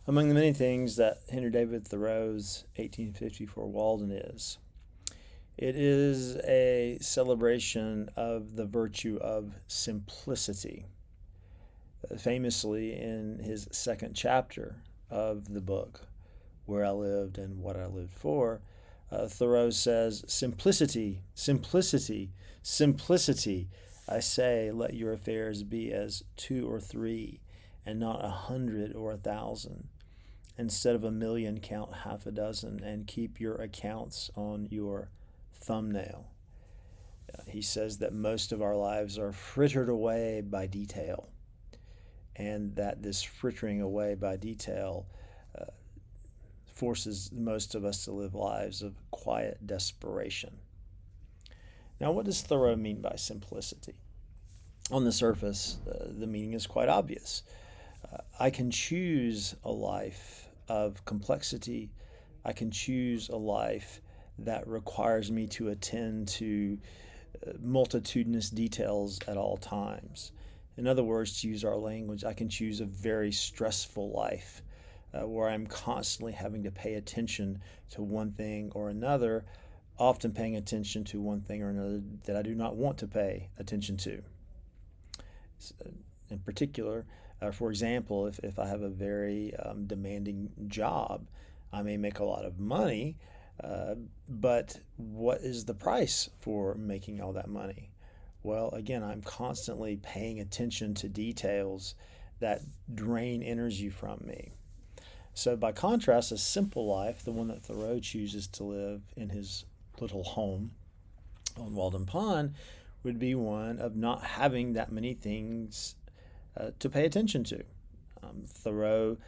Among the many things that Henry David Thoreau's 1854 Walden is, it is a celebration of the virtue of simplicity. Famously, in his second chapter of the book, Where I Lived and What I Lived For, Thoreau says, "Simplicity, simplicity, simplicity. I say, let your affairs be as two or three, and not 100 or 1,000. Instead of 1,000,000, count half a dozen, and keep your accounts on your thumbnail." He says that most of our lives are frittered away by detail, and that this frittering away by detail uh, forces most of us to live lives of quiet desperation. Now, what does Thoreau mean by simplicity? On the surface, the meaning is quite obvious. I can choose a life of complexity. I can choose a life that requires me to attend to multitudinous details at all times. In other words, to use our language, I can choose a very stressful life where I'm constantly having to pay attention to one thing or another, often paying attention to one thing or another that I do not want to pay attention to. In particular, for example, if I have a very demanding job, I may make a lot of money, uh, but what is the price for making all that money? Well, again, I'm constantly paying attention to details that drain energy from me. So, by contrast, a simple life, the one that Thoreau chooses to live in his little home on Walden Pond, would be one of not having that many things to pay attention to. Thoreau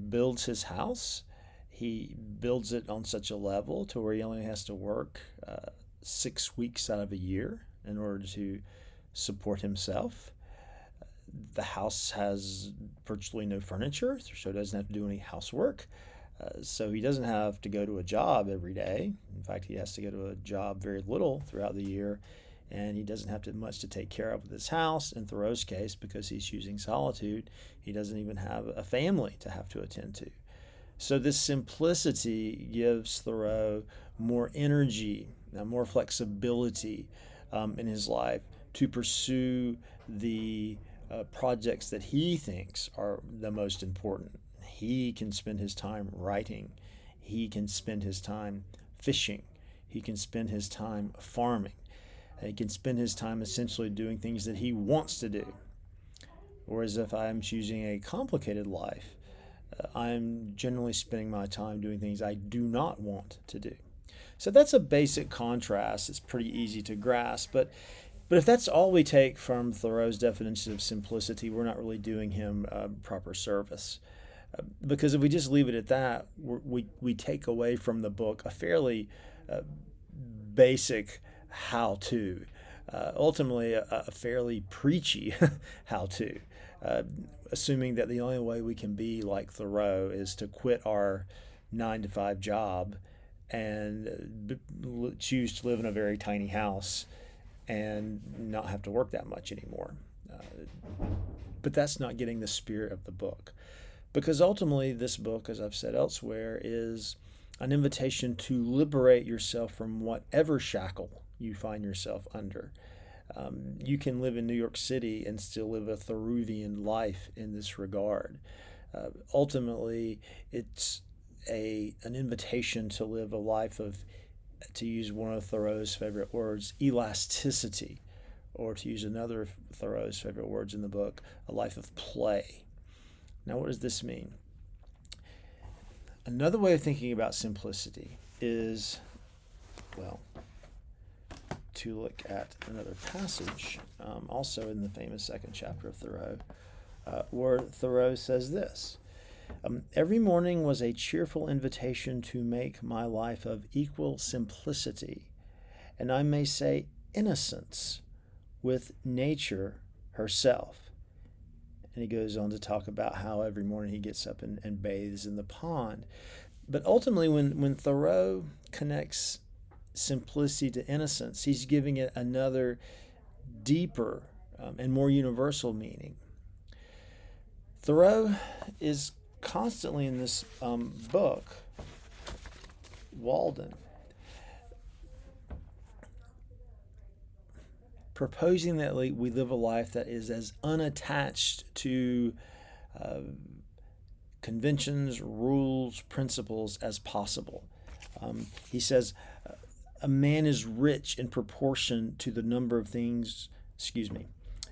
builds his house. He builds it on such a level to where he only has to work 6 weeks out of a year in order to support himself. The house has virtually no furniture, so he doesn't have to do any housework. So he doesn't have to go to a job every day. In fact, he has to go to a job very little throughout the year, and he doesn't have much to take care of with his house. In Thoreau's case, because he's choosing solitude, he doesn't even have a family to have to attend to. So this simplicity gives Thoreau more energy, more flexibility in his life to pursue the projects that he thinks are the most important. He can spend his time writing. He can spend his time fishing. He can spend his time farming. He can spend his time essentially doing things that he wants to do. Whereas if I'm choosing a complicated life, I'm generally spending my time doing things I do not want to do. So that's a basic contrast. It's pretty easy to grasp, but if that's all we take from Thoreau's definition of simplicity, we're not really doing him proper service. Because if we just leave it at that, we take away from the book a fairly uh, basic how to, ultimately, a fairly preachy how to, assuming that the only way we can be like Thoreau is to quit our 9 to 5 job and choose to live in a very tiny house and not have to work that much anymore. But that's not getting the spirit of the book. Because ultimately, this book, as I've said elsewhere, is an invitation to liberate yourself from whatever shackle you find yourself under. You can live in New York City and still live a Thoreauvian life in this regard. Ultimately, it's an invitation to live a life of, to use one of Thoreau's favorite words, elasticity, or to use another of Thoreau's favorite words in the book, a life of play. Now, what does this mean? Another way of thinking about simplicity is, well, to look at another passage, also in the famous second chapter of Thoreau, where Thoreau says this: every morning was a cheerful invitation to make my life of equal simplicity, and I may say innocence, with nature herself. And he goes on to talk about how every morning he gets up and bathes in the pond. But ultimately, when Thoreau connects simplicity to innocence, he's giving it another deeper and more universal meaning. Thoreau is constantly in this book, Walden, proposing that we live a life that is as unattached to uh, conventions, rules, principles as possible. He says, a man is rich in proportion to the number of things, excuse me,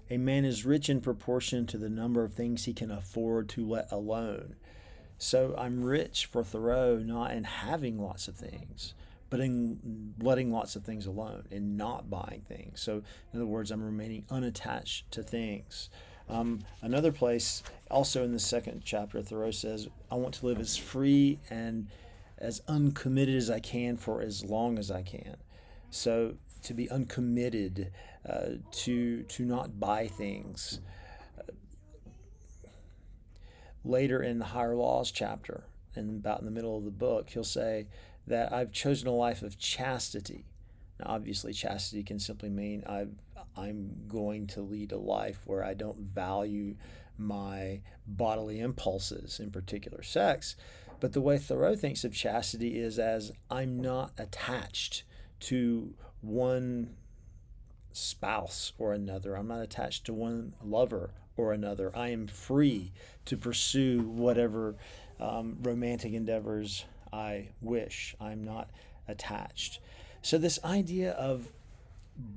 a man is rich in proportion to the number of things he can afford to let alone. So I'm rich for Thoreau not in having lots of things, but in letting lots of things alone and not buying things. So, in other words, I'm remaining unattached to things. Another place, also in the second chapter, Thoreau says, I want to live as free and as uncommitted as I can for as long as I can. So, to be uncommitted, to not buy things. Later in the Higher Laws chapter, and about in the middle of the book, he'll say that I've chosen a life of chastity. Now, obviously, chastity can simply mean I'm going to lead a life where I don't value my bodily impulses, in particular sex. But the way Thoreau thinks of chastity is as I'm not attached to one spouse or another. I'm not attached to one lover or another. I am free to pursue whatever romantic endeavors I wish. I'm not attached. So, this idea of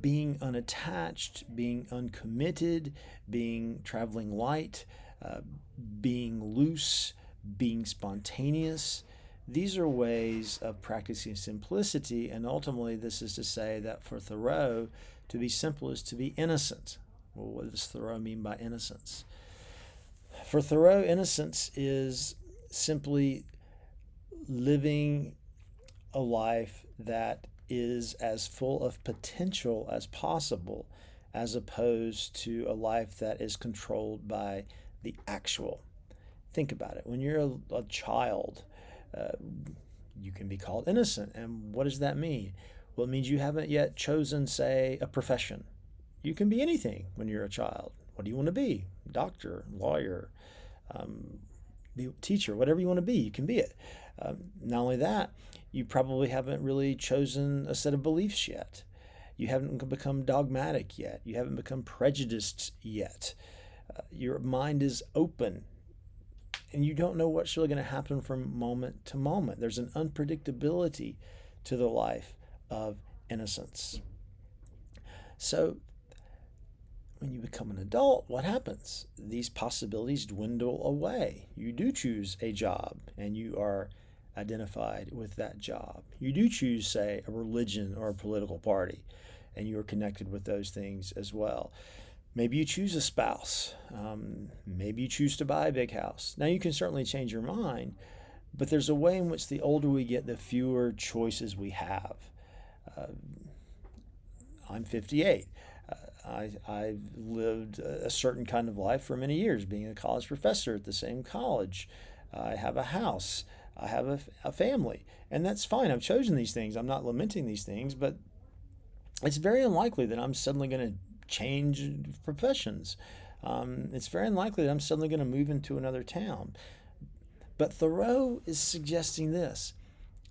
being unattached, being uncommitted, being traveling light, being loose, being spontaneous, these are ways of practicing simplicity. And ultimately, this is to say that for Thoreau, to be simple is to be innocent. Well, what does Thoreau mean by innocence? For Thoreau, innocence is simply living a life that is as full of potential as possible, as opposed to a life that is controlled by the actual. Think about it. When you're a child, uh, you can be called innocent. And what does that mean? Well, it means you haven't yet chosen, say, a profession. You can be anything when you're a child. What do you want to be? Doctor, lawyer, teacher, whatever you want to be, you can be it. Not only that, you probably haven't really chosen a set of beliefs yet. You haven't become dogmatic yet. You haven't become prejudiced yet. Your mind is open, and you don't know what's really going to happen from moment to moment. There's an unpredictability to the life of innocence. So, when you become an adult, what happens? These possibilities dwindle away. You do choose a job, and you are identified with that job. You do choose, say, a religion or a political party, and you are connected with those things as well. Maybe you choose a spouse. Maybe you choose to buy a big house. Now, you can certainly change your mind, but there's a way in which the older we get, the fewer choices we have. I'm 58. I've lived a certain kind of life for many years, being a college professor at the same college. I have a house. I have a family. And that's fine. I've chosen these things. I'm not lamenting these things, but it's very unlikely that I'm suddenly going to change professions. It's very unlikely that I'm suddenly going to move into another town. But Thoreau is suggesting this,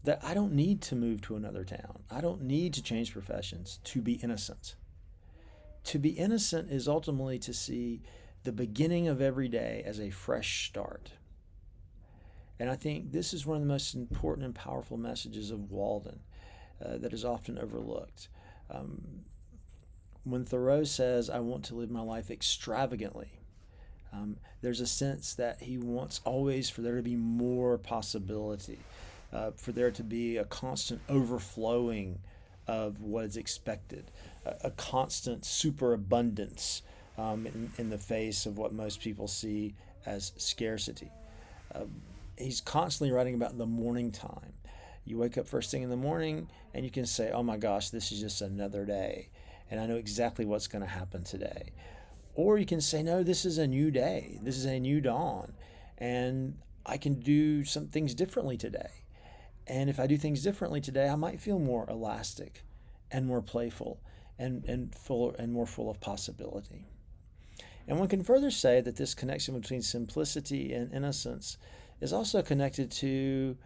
that I don't need to move to another town. I don't need to change professions to be innocent. To be innocent is ultimately to see the beginning of every day as a fresh start. And I think this is one of the most important and powerful messages of Walden that is often overlooked. When Thoreau says, I want to live my life extravagantly, there's a sense that he wants always for there to be more possibility, for there to be a constant overflowing of what is expected, a constant superabundance in the face of what most people see as scarcity. He's constantly writing about the morning time. You wake up first thing in the morning and you can say, oh my gosh, this is just another day, and I know exactly what's going to happen today. Or you can say, no, this is a new day. This is a new dawn, and I can do some things differently today. And if I do things differently today, I might feel more elastic and more playful and more full of possibility. And one can further say that this connection between simplicity and innocence is also connected to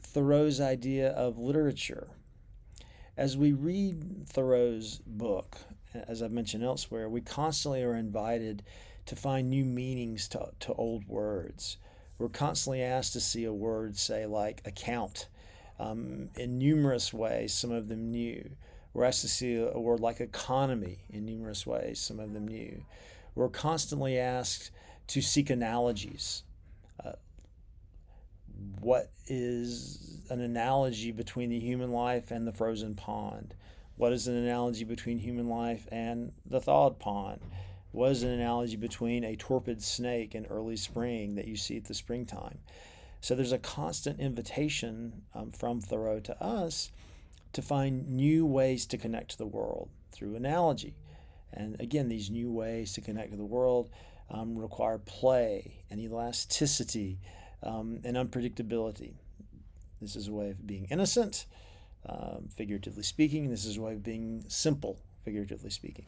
Thoreau's idea of literature. As we read Thoreau's book, as I've mentioned elsewhere, we constantly are invited to find new meanings to old words. We're constantly asked to see a word, say, like account, in numerous ways, some of them new. We're asked to see a word like economy in numerous ways, some of them new. We're constantly asked to seek analogies. Uh, what is an analogy between the human life and the frozen pond? What is an analogy between human life and the thawed pond? What is an analogy between a torpid snake in early spring that you see at the springtime? So there's a constant invitation from Thoreau to us to find new ways to connect to the world through analogy. And again, these new ways to connect to the world require play and elasticity and unpredictability. This is a way of being innocent, figuratively speaking. This is a way of being simple, figuratively speaking.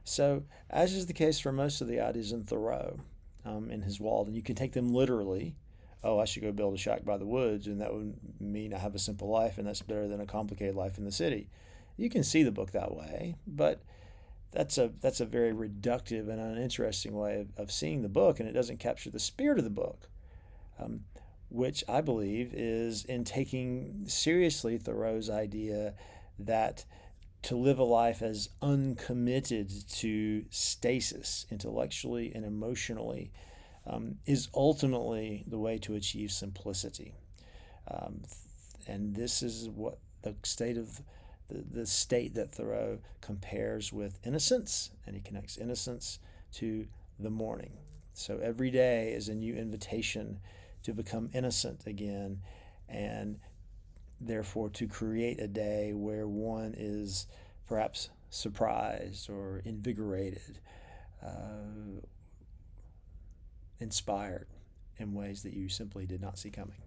So, as is the case for most of the ideas in Thoreau, in his Walden, you can take them literally. Oh, I should go build a shack by the woods, and that would mean I have a simple life, and that's better than a complicated life in the city. You can see the book that way, but that's a very reductive and uninteresting way of seeing the book, and it doesn't capture the spirit of the book, which I believe is in taking seriously Thoreau's idea that to live a life as uncommitted to stasis intellectually and emotionally is ultimately the way to achieve simplicity. Um, and this is what the state that Thoreau compares with innocence, and he connects innocence to the morning. So every day is a new invitation to become innocent again, and therefore to create a day where one is perhaps surprised or invigorated, inspired in ways that you simply did not see coming.